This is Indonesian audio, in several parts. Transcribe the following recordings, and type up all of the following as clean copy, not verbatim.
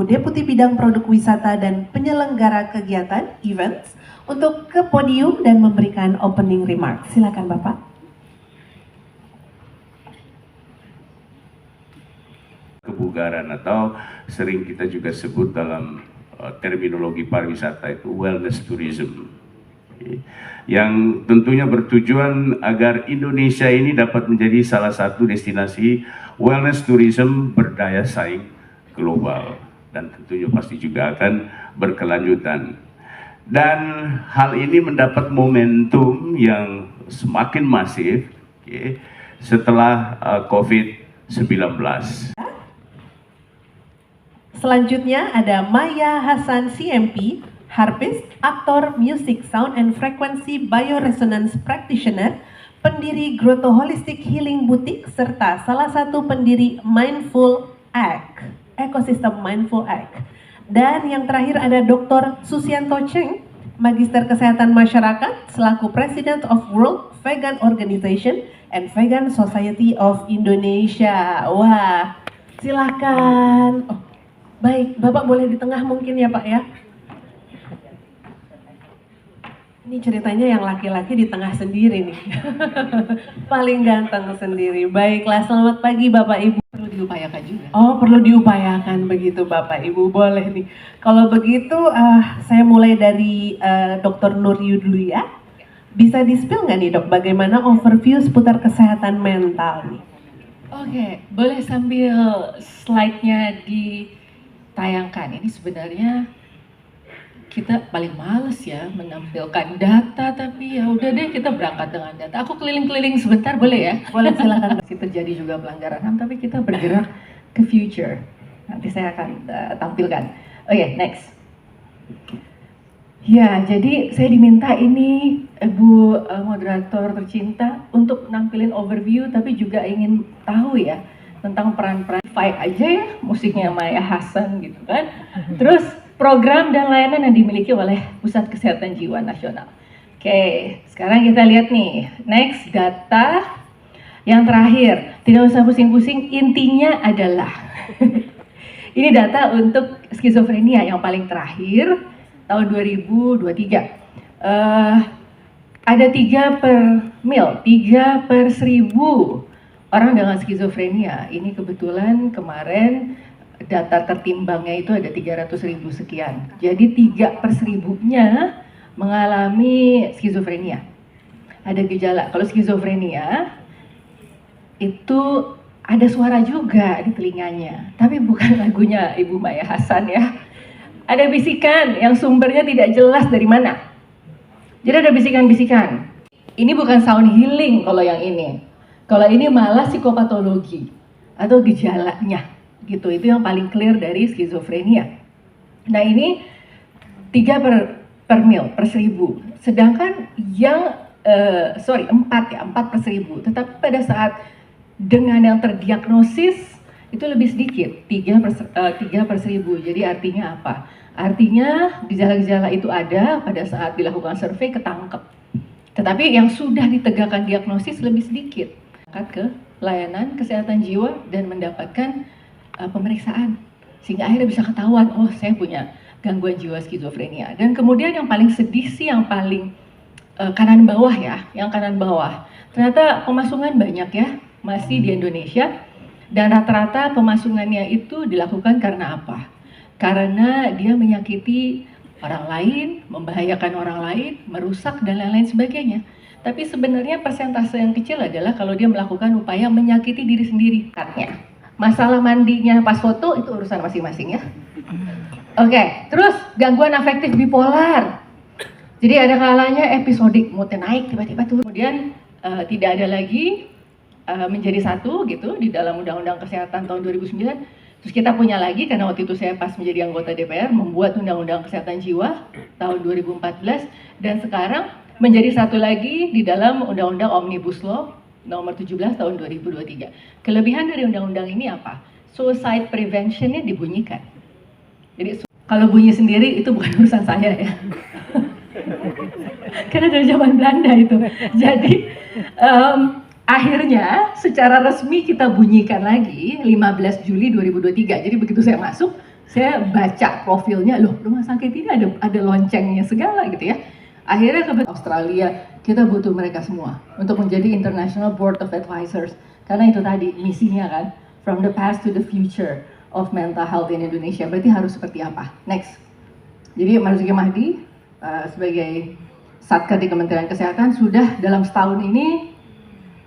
selaku Deputi Bidang Produk Wisata dan Penyelenggara Kegiatan Events untuk ke podium dan memberikan opening remark. Silakan Bapak. Kebugaran atau sering kita juga sebut dalam terminologi pariwisata itu wellness tourism, yang tentunya bertujuan agar Indonesia ini dapat menjadi salah satu destinasi wellness tourism berdaya saing global dan tentunya pasti juga akan berkelanjutan. Dan hal ini mendapat momentum yang semakin masif setelah COVID-19. Selanjutnya ada Maya Hasan CMP, harpist, aktor, music, sound and frequency bioresonance practitioner, pendiri Grotto Holistic Healing Boutique, serta salah satu pendiri Mindful Egg, ekosistem Mindful Egg. Dan yang terakhir ada Dr. Susianto Cheng, Magister Kesehatan Masyarakat, selaku President of World Vegan Organization and Vegan Society of Indonesia. Wah, silakan. Oh, baik, Bapak boleh di tengah mungkin ya Pak ya. Ini ceritanya yang laki-laki di tengah sendiri nih. Paling ganteng sendiri. Baiklah, selamat pagi Bapak Ibu. Perlu diupayakan juga. Oh, perlu diupayakan begitu Bapak Ibu. Boleh nih. Kalau begitu saya mulai dari Dr. Nuryu dulu ya. Bisa di-spill nggak nih Dok, bagaimana overview seputar kesehatan mental nih? Oke, boleh sambil slide-nya ditayangkan. Ini sebenarnya kita paling males ya menampilkan data, tapi ya udah deh kita berangkat dengan data. Aku keliling-keliling sebentar boleh ya? Boleh, silakan. Masih terjadi juga pelanggaran HAM, tapi kita bergerak ke future. Nanti saya akan tampilkan. Oke, next. Ya, jadi saya diminta ini Bu moderator tercinta untuk nampilin overview, tapi juga ingin tahu ya tentang peran-peran fight aja ya, musiknya Maya Hasan gitu kan. Terus program dan layanan yang dimiliki oleh Pusat Kesehatan Jiwa Nasional. Oke, sekarang kita lihat nih, next data yang terakhir. Tidak usah pusing-pusing, intinya adalah ini data untuk skizofrenia yang paling terakhir tahun 2023. Ada 3 per mil, 3 per 1000 orang dengan skizofrenia. Ini kebetulan kemarin data tertimbangnya itu ada 300.000 sekian. Jadi 3 per 1000-nya mengalami skizofrenia. Ada gejala. Kalau skizofrenia itu ada suara juga di telinganya, tapi bukan lagunya Ibu Maya Hasan ya. Ada bisikan yang sumbernya tidak jelas dari mana. Jadi ada bisikan-bisikan. Ini bukan sound healing kalau yang ini. Kalau ini malah psikopatologi atau gejalanya. Gitu, itu yang paling clear dari skizofrenia. Nah ini 3 per mil, per 1000. Sedangkan yang, 4 per 1000. Tetapi pada saat dengan yang terdiagnosis itu lebih sedikit, 3 per 1000. Jadi artinya apa? Artinya gejala-gejala itu ada pada saat dilakukan survei ketangkep. Tetapi yang sudah ditegakkan diagnosis lebih sedikit. Ke layanan kesehatan jiwa dan mendapatkan pemeriksaan sehingga akhirnya bisa ketahuan, oh saya punya gangguan jiwa skizofrenia. Dan kemudian yang paling sedih sih yang paling kanan bawah ya, yang kanan bawah. Ternyata pemasungan banyak ya masih di Indonesia, dan rata-rata pemasungannya itu dilakukan karena apa? Karena dia menyakiti orang lain, membahayakan orang lain, merusak dan lain-lain sebagainya. Tapi sebenarnya persentase yang kecil adalah kalau dia melakukan upaya menyakiti diri sendiri. Katanya. Masalah mandinya pas foto itu urusan masing-masing ya. Oke, terus gangguan afektif bipolar. Jadi ada kalanya episodik, moodnya naik tiba-tiba turun. Kemudian tidak ada lagi menjadi satu gitu di dalam Undang-Undang Kesehatan tahun 2009. Terus kita punya lagi karena waktu itu saya pas menjadi anggota DPR membuat Undang-Undang Kesehatan Jiwa tahun 2014, dan sekarang menjadi satu lagi di dalam Undang-Undang Omnibus Law nomor 17 tahun 2023. Kelebihan dari undang-undang ini apa? Suicide prevention-nya dibunyikan. Jadi kalau bunyi sendiri itu bukan urusan saya ya. Karena dari zaman Belanda itu. Jadi akhirnya secara resmi kita bunyikan lagi 15 Juli 2023. Jadi begitu saya masuk Saya baca profilnya, loh rumah sakit ini ada loncengnya segala gitu ya. Akhirnya ke Australia, kita butuh mereka semua untuk menjadi International Board of Advisors. Karena itu tadi misinya kan, from the past to the future of mental health in Indonesia. Berarti harus seperti apa? Next. Jadi Marzuki Mahdi sebagai Satker di Kementerian Kesehatan sudah dalam setahun ini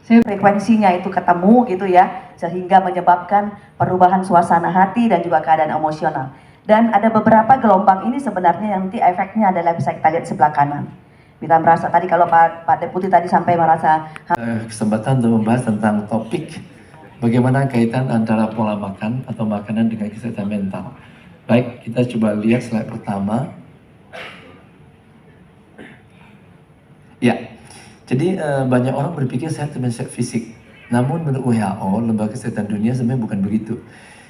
frekuensinya itu ketemu gitu ya, sehingga menyebabkan perubahan suasana hati dan juga keadaan emosional. Dan ada beberapa gelombang ini sebenarnya yang nanti efeknya adalah bisa kita lihat sebelah kanan. Kita merasa tadi kalau Pak Deputi tadi sampai merasa kesempatan untuk membahas tentang topik bagaimana kaitan antara pola makan atau makanan dengan kesehatan mental. Baik, kita coba lihat slide pertama. Ya, jadi banyak orang berpikir sehat cuma sehat fisik. Namun menurut WHO, Lembaga Kesehatan Dunia sebenarnya bukan begitu.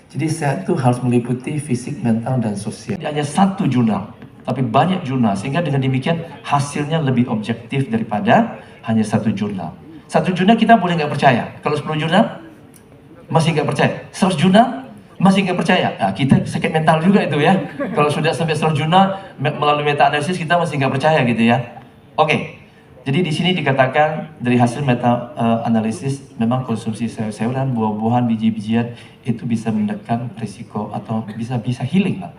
Jadi sehat itu harus meliputi fisik, mental, dan sosial. Hanya satu jurnal, tapi banyak jurnal. Sehingga dengan demikian hasilnya lebih objektif daripada hanya satu jurnal. Satu jurnal kita boleh nggak percaya. Kalau 10 jurnal, masih nggak percaya. 100 jurnal, masih nggak percaya. Nah, kita sakit mental juga itu ya. Kalau sudah sampai 100 jurnal, melalui meta-analisis kita masih nggak percaya gitu ya. Oke. Jadi di sini dikatakan dari hasil meta analisis memang konsumsi sayur-sayuran, buah-buahan, biji-bijian itu bisa menekan risiko atau bisa healing lah.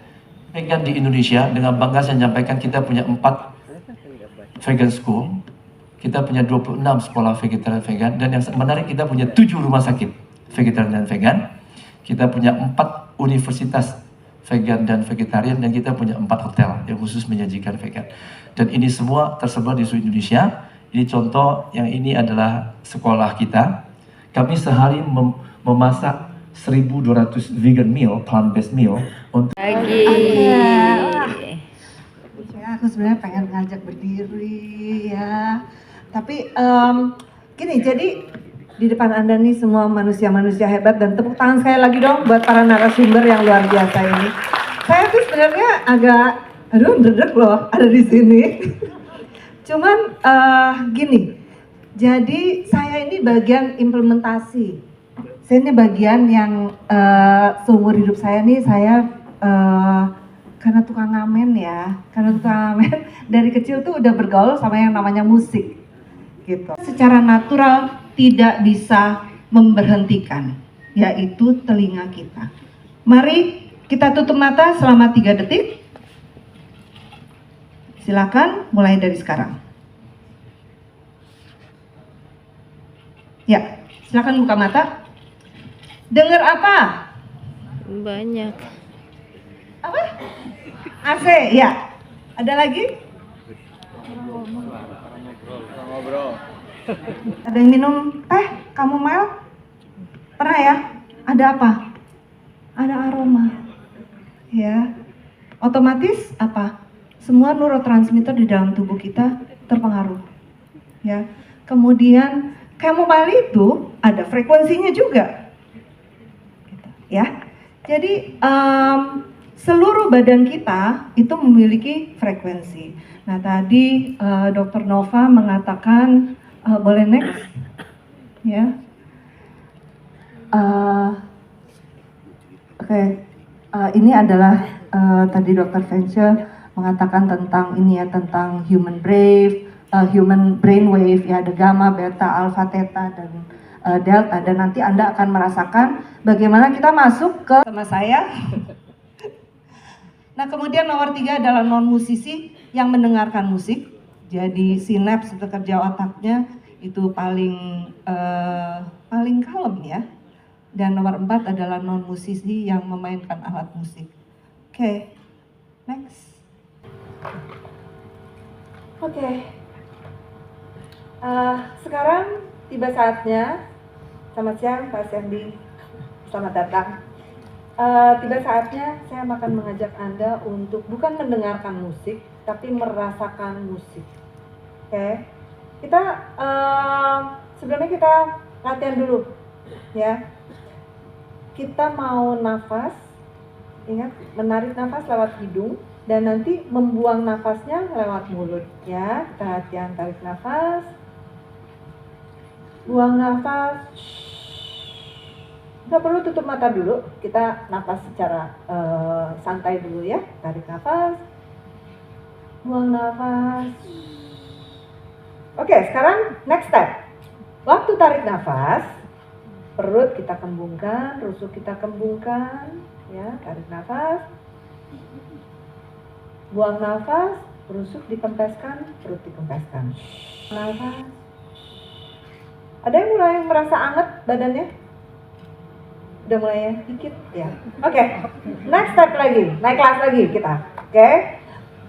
Vegan di Indonesia dengan bangga saya menyampaikan kita punya 4 vegan school, kita punya 26 sekolah vegetarian vegan, dan yang menarik kita punya 7 rumah sakit vegetarian dan vegan, kita punya 4 universitas vegan dan vegetarian, dan kita punya 4 hotel yang khusus menyajikan vegan. Dan ini semua tersebar di seluruh Indonesia. Ini contoh, yang ini adalah sekolah kita. Kami sehari memasak 1.200 vegan meal, plant-based meal untuk Aku sebenarnya pengen ngajak berdiri ya. Tapi gini, jadi di depan Anda nih semua manusia-manusia hebat, dan tepuk tangan sekali lagi dong buat para narasumber yang luar biasa ini. Saya tuh sebenarnya agak dedek loh ada di sini. Cuman gini, jadi saya ini bagian implementasi. Saya ini bagian yang seumur hidup saya nih saya karena tukang ngamen ya, dari kecil tuh udah bergaul sama yang namanya musik gitu. Secara natural tidak bisa memberhentikan, yaitu telinga kita. Mari kita tutup mata selama 3 detik. Silakan mulai dari sekarang. Ya, silakan buka mata. Dengar apa? Banyak. Apa? AC, ya. Ada lagi? Ada yang minum teh? Kamu Mel? Pernah ya? Ada apa? Ada aroma. Ya. Otomatis apa? Semua neurotransmitter di dalam tubuh kita terpengaruh. Ya. Kemudian chamomile itu ada frekuensinya juga. Gitu, ya. Jadi seluruh badan kita itu memiliki frekuensi. Nah, tadi Dr. Nova mengatakan boleh next, ya. Oke. Ini adalah tadi Dr. Venture mengatakan tentang ini ya, tentang human brainwave ya, ada gamma, beta, alpha, theta, dan delta, dan nanti Anda akan merasakan bagaimana kita masuk ke sama saya. Nah, kemudian nomor 3 adalah non-musisi yang mendengarkan musik. Jadi sinaps kerja otaknya itu paling kalem ya. Dan nomor 4 adalah non-musisi yang memainkan alat musik. Oke, next. Oke. Sekarang tiba saatnya. Selamat siang Pak Sandy. Selamat datang. Tiba saatnya saya akan mengajak Anda untuk bukan mendengarkan musik, tapi merasakan musik. Oke. Kita sebelumnya kita latihan dulu, ya. Kita mau nafas, ingat menarik nafas lewat hidung dan nanti membuang nafasnya lewat mulut, ya. Kita latihan tarik nafas, buang nafas, Nggak perlu tutup mata dulu, kita nafas secara santai dulu ya. Tarik nafas, buang nafas. Oke, sekarang next step. Waktu tarik nafas, perut kita kembungkan, rusuk kita kembungkan, ya. Tarik nafas, buang nafas, rusuk dikempeskan, perut dikempeskan. Nafas. Ada yang mulai merasa anget badannya? Udah mulai ya? Dikit ya. Oke, next step lagi, naik kelas lagi kita. Oke,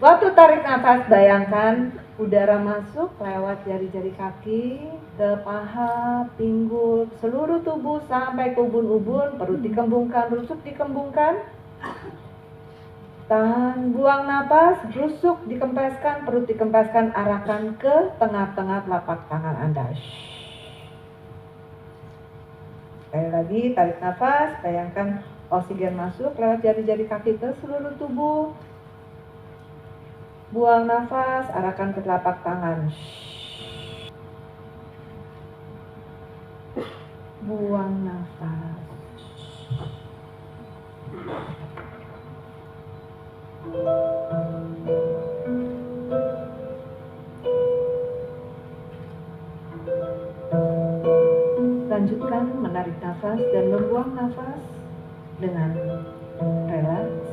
waktu tarik nafas bayangkan udara masuk lewat jari-jari kaki ke paha, pinggul, seluruh tubuh sampai ke ubun-ubun, perut dikembungkan, rusuk dikembungkan. Tahan, buang napas, rusuk dikempeskan, perut dikempeskan, arahkan ke tengah-tengah telapak tangan Anda. Sekali lagi, tarik nafas, bayangkan oksigen masuk lewat jari-jari kaki ke seluruh tubuh. Buang nafas, arahkan ke telapak tangan. Buang nafas. Lanjutkan menarik nafas dan membuang nafas dengan relaks.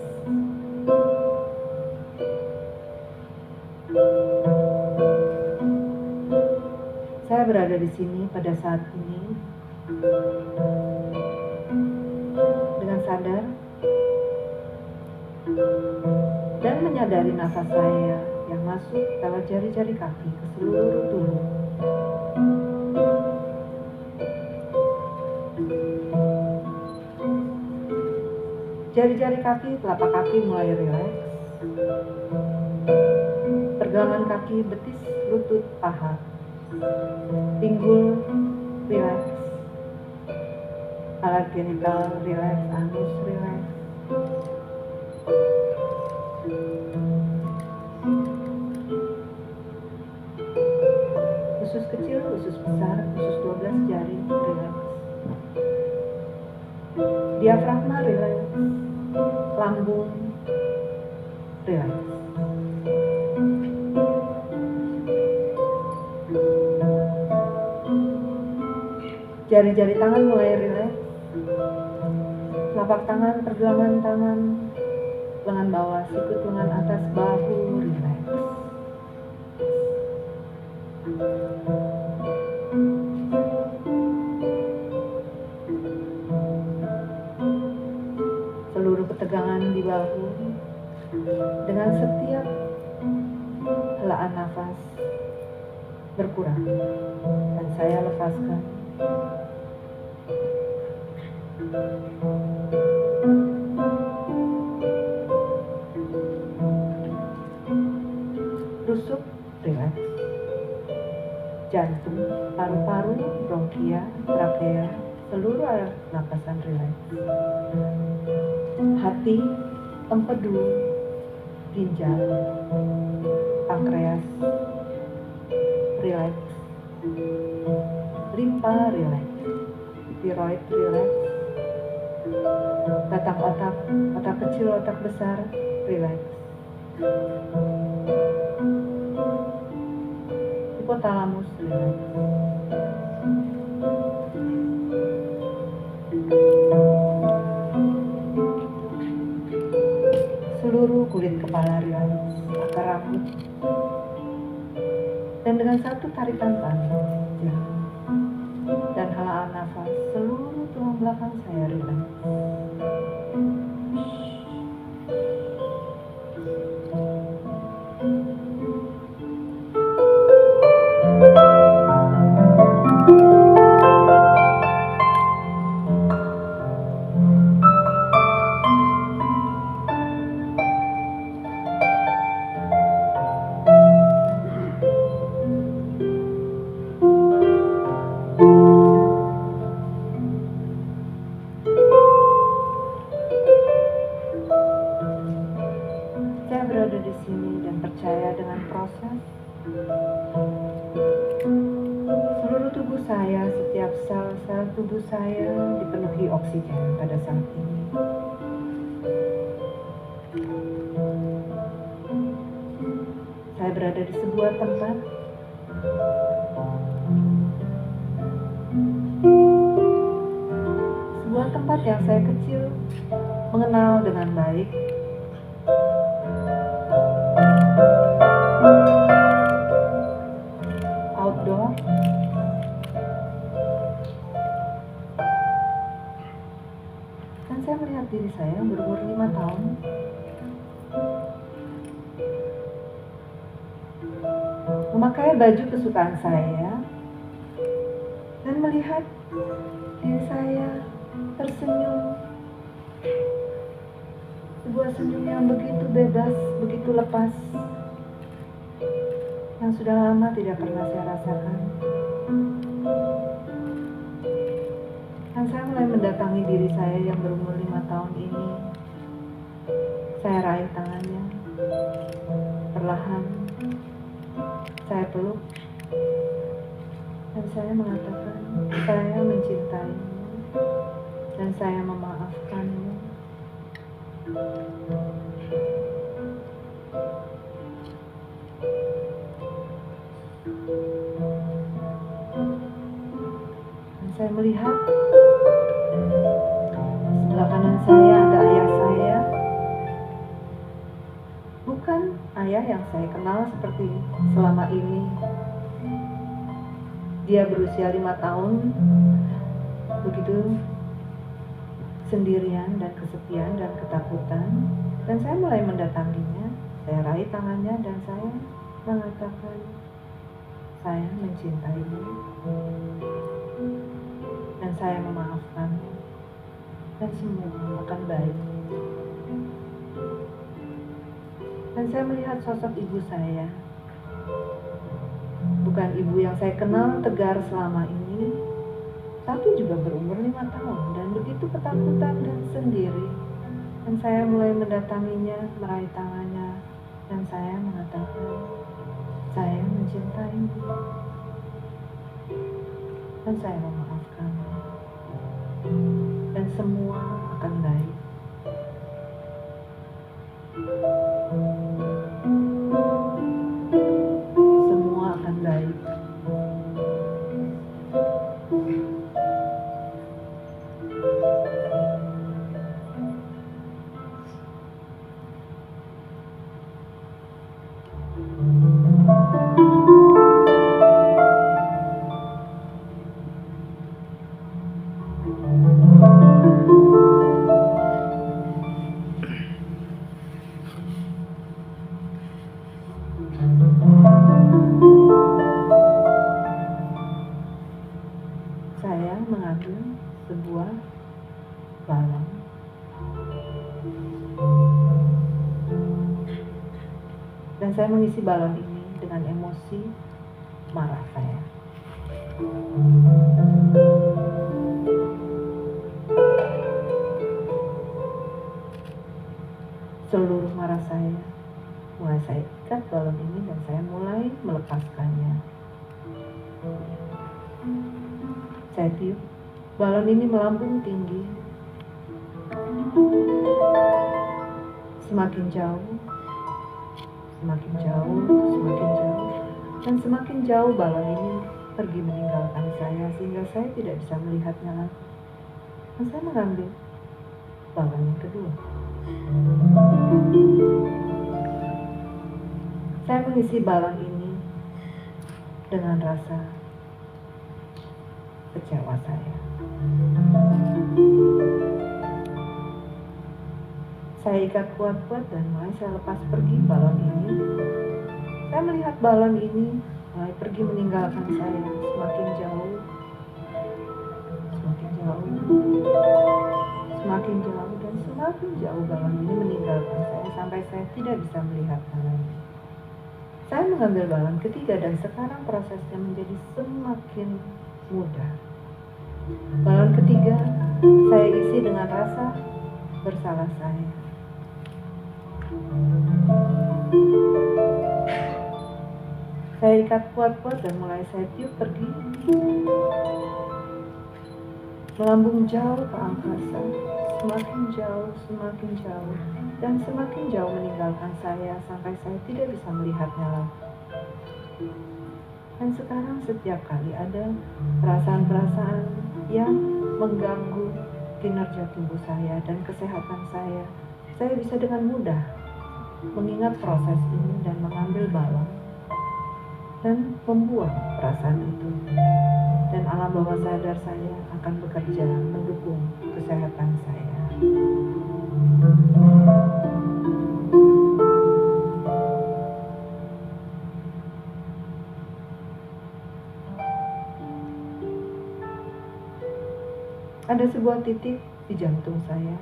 Saya berada di sini pada saat ini dengan sadar dan menyadari nafas saya yang masuk lewat jari-jari kaki ke seluruh tubuh. Jari-jari kaki, telapak kaki mulai rileks. Pergelangan kaki, betis, lutut, paha. Pinggul rileks. Alat genital rileks, anus rileks. Usus kecil, usus besar, usus 12 jari rileks. Diafragma rileks. Lambung rileks. Jari-jari tangan mulai rileks. Telapak tangan, pergelangan tangan, lengan bawah, sikut lengan atas, bahu rileks. Seluruh ketegangan di bahu dengan setiap helaan nafas berkurang dan saya lepaskan. Rusuk rileks. Jantung, paru-paru, bronkia, trakea, seluruh alat napasan rileks. Hati, empedu, ginjal, pankreas rileks. Limpa rileks. Tiroid rileks. Batang otak, otak kecil, otak besar rileks. Hipotalamus rileks. Seluruh kulit kepala rileks, akar rambut. Dan dengan satu tarikan tarik dan helaan nafas, seluruh tulang belakang saya rileks. Saya berada di sini dan percaya dengan proses. Seluruh tubuh saya, setiap sel-sel tubuh saya dipenuhi oksigen pada saat ini. Saya berada di sebuah tempat yang saya kecil mengenal dengan baik. Outdoor. Dan saya melihat diri saya yang berumur 5 tahun. Memakai baju kesukaan saya dan melihat diri saya tersenyum. Sebuah senyum yang begitu bebas, begitu lepas, yang sudah lama tidak pernah saya rasakan. Dan saya mulai mendatangi diri saya yang berumur 5 tahun ini. Saya raih tangannya, perlahan saya peluk, dan saya mengatakan, saya mencintaimu, dan saya memaafkanmu. Dan saya melihat sebelah kanan saya ada ayah saya, bukan ayah yang saya kenal seperti selama ini. Dia berusia 5 tahun, begitu sendirian dan kesepian dan ketakutan. Dan saya mulai mendatanginya, saya raih tangannya dan saya mengatakan, saya mencintaimu dan saya memaafkanmu, dan semua akan baik. Dan saya melihat sosok ibu saya, bukan ibu yang saya kenal tegar selama ini, tapi juga berumur 5 tahun dan begitu ketakutan dan sendiri. Dan saya mulai mendatanginya, meraih tangannya, dan saya mengatakan, saya mencintaimu dan saya memaafkanmu, dan semua akan baik. Semua akan baik. Saya mengambil sebuah balon dan saya mengisi balon ini dengan emosi marah saya. Seluruh marah saya mulai saya ikat balon ini dan saya mulai melepaskannya. Saya tiup, balon ini melambung tinggi, semakin jauh, semakin jauh, semakin jauh, dan semakin jauh balon ini pergi meninggalkan saya sehingga saya tidak bisa melihatnya lagi. Dan saya mengambil balon yang kedua. Saya mengisi balon ini dengan rasa kecewa saya. Saya ikat kuat-kuat dan mulai saya lepas pergi balon ini. Saya melihat balon ini mulai pergi meninggalkan saya semakin jauh, semakin jauh, semakin jauh, dan semakin jauh balon ini meninggalkan saya sampai saya tidak bisa melihatnya lagi. Saya mengambil balon ketiga dan sekarang prosesnya menjadi semakin mudah. Balon ketiga saya isi dengan rasa bersalah saya. Saya ikat kuat-kuat dan mulai saya tiup pergi. Melambung jauh ke angkasa, semakin jauh, dan semakin jauh meninggalkan saya sampai saya tidak bisa melihatnya lagi. Dan sekarang setiap kali ada perasaan-perasaan yang mengganggu kinerja tubuh saya dan kesehatan saya bisa dengan mudah mengingat proses ini dan mengambil balon dan membuang perasaan itu. Dan alam bawah sadar saya akan bekerja mendukung kesehatan saya. Ada sebuah titik di jantung saya.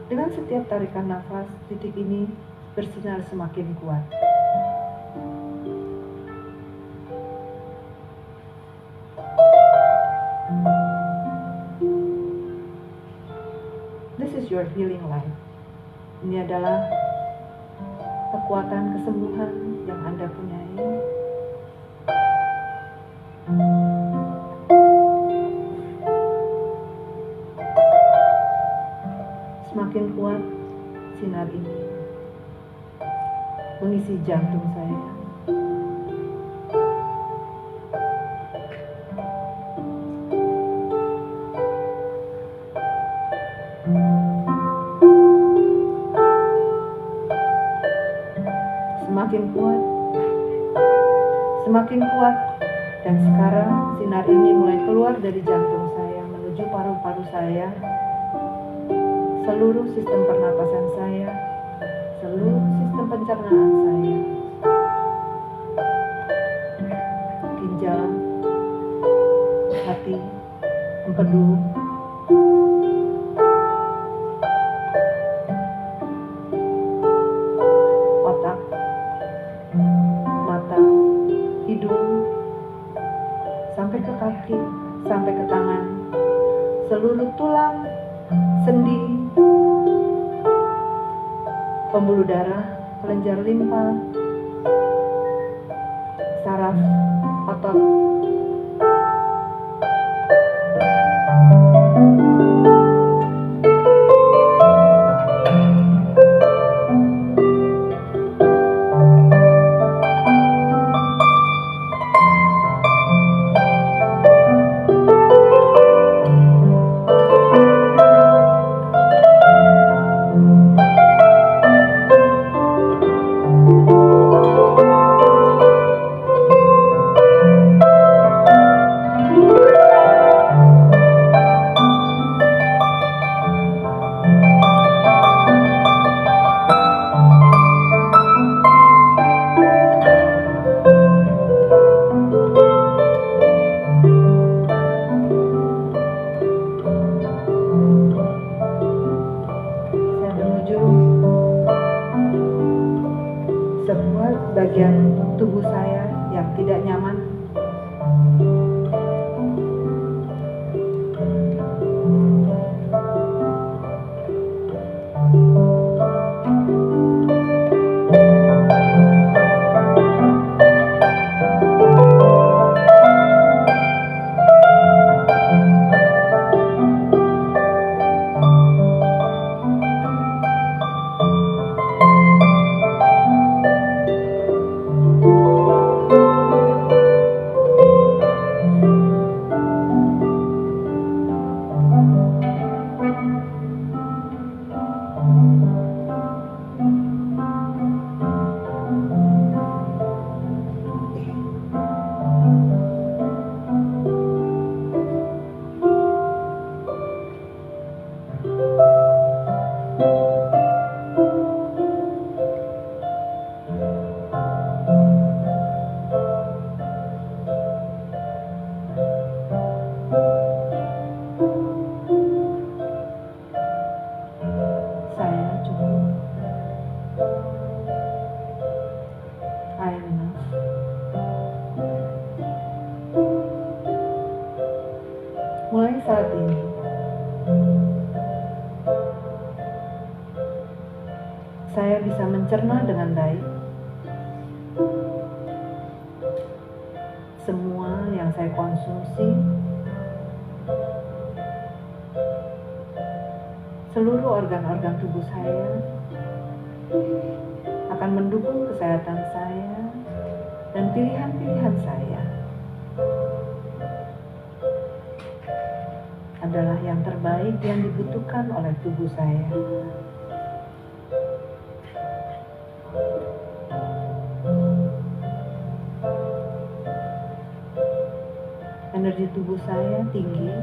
Dengan setiap tarikan nafas, titik ini bersinar semakin kuat. This is your healing life. Ini adalah kekuatan kesembuhan yang Anda punyai. Semakin kuat sinar ini mengisi jantung saya. Semakin kuat, dan sekarang sinar ini mulai keluar dari jantung saya menuju paru-paru saya, seluruh sistem pernapasan saya, seluruh sistem pencernaan saya, ginjal, hati, empedu, otak, mata, hidung, sampai ke kaki, sampai ke tangan, seluruh tulang, sendi, pembuluh darah, kelenjar limpa, saraf, otot, Mulai saat ini, saya bisa mencerna dengan baik semua yang saya konsumsi, seluruh organ-organ tubuh saya akan mendukung kesehatan saya dan pilihan-pilihan saya adalah yang terbaik yang dibutuhkan oleh tubuh saya. Energi tubuh saya tinggi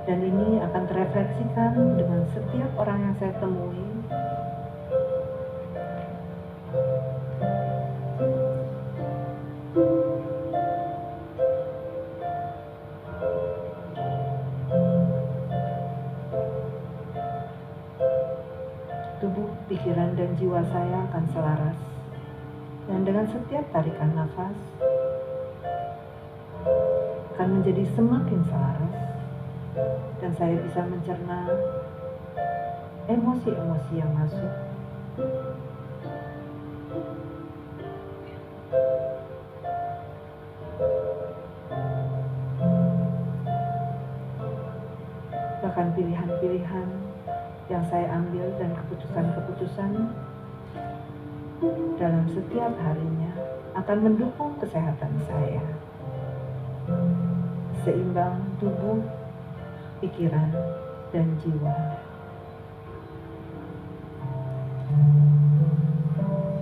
dan ini akan terefleksikan dengan setiap orang yang saya temui. Tubuh, pikiran, dan jiwa saya akan selaras. Dan dengan setiap tarikan nafas akan menjadi semakin selaras. Dan saya bisa mencerna emosi-emosi yang masuk. Bahkan pilihan-pilihan yang saya ambil dan keputusan-keputusan dalam setiap harinya akan mendukung kesehatan saya. Seimbang tubuh, pikiran, dan jiwa.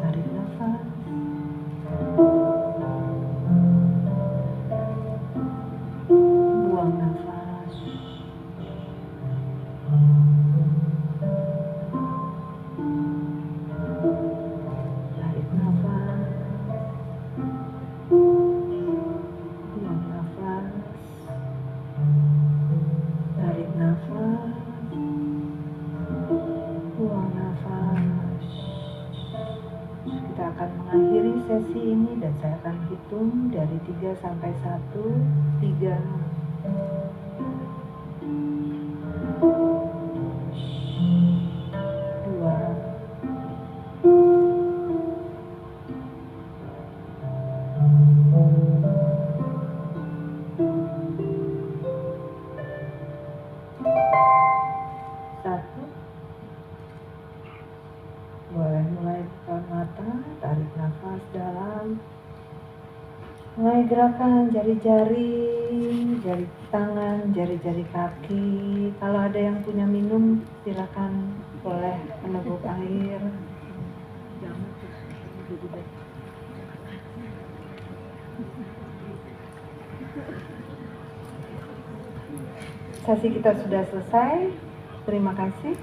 Tarik nafas. Buang nafas. Tarik nafas. Buang nafas. Tarik nafas, buang nafas. Kita akan mengakhiri sesi ini dan saya akan hitung dari 3 sampai 1. 3, 1. Boleh mulai buka mata, tarik nafas dalam. Mulai gerakan jari-jari, jari tangan, jari-jari kaki. Kalau ada yang punya minum, silakan boleh meneguk air. Sesi kita sudah selesai. Terima kasih.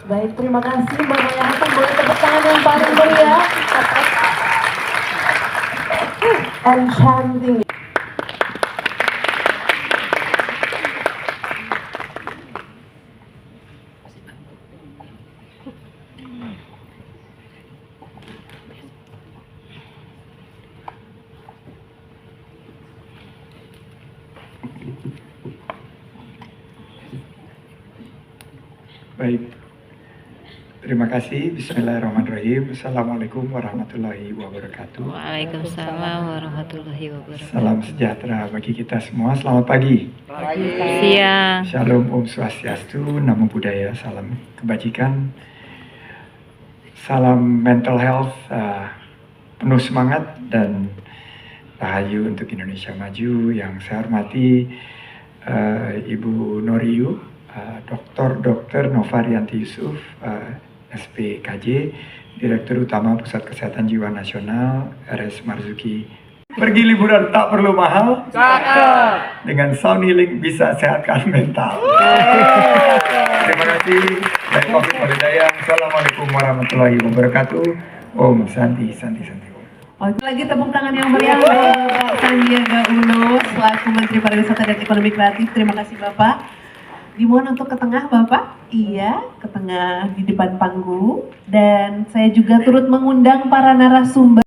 Baik, terima kasih Mbak Maya Hasan. Boleh tepuk tangan yang paling meriah. Enchanting. Baik, terima kasih. Bismillahirrahmanirrahim. Assalamualaikum warahmatullahi wabarakatuh. Waalaikumsalam warahmatullahi wabarakatuh. Salam sejahtera bagi kita semua. Selamat pagi. Siang. Shalom, Om Swastiastu, Namo Buddhaya, salam kebajikan, salam mental health, penuh semangat dan rahayu untuk Indonesia Maju. Yang saya hormati Ibu Noriyu, Dr. Novarianti Yusuf, SPKJ, Direktur Utama Pusat Kesehatan Jiwa Nasional, RS Marzuki. Pergi liburan tak perlu mahal, dengan sound healing bisa sehatkan mental. Terima kasih. Dari Covid Hidayah. Assalamualaikum warahmatullahi wabarakatuh. Om Santi Santi Santi. Oke, lagi tepuk tangan yang meriah untuk Bapak Sandiaga Uno selaku Menteri Pariwisata dan Ekonomi Kreatif. Terima kasih Bapak. Dimohon untuk ke tengah Bapak. Iya, ke tengah di depan panggung. Dan saya juga turut mengundang para narasumber.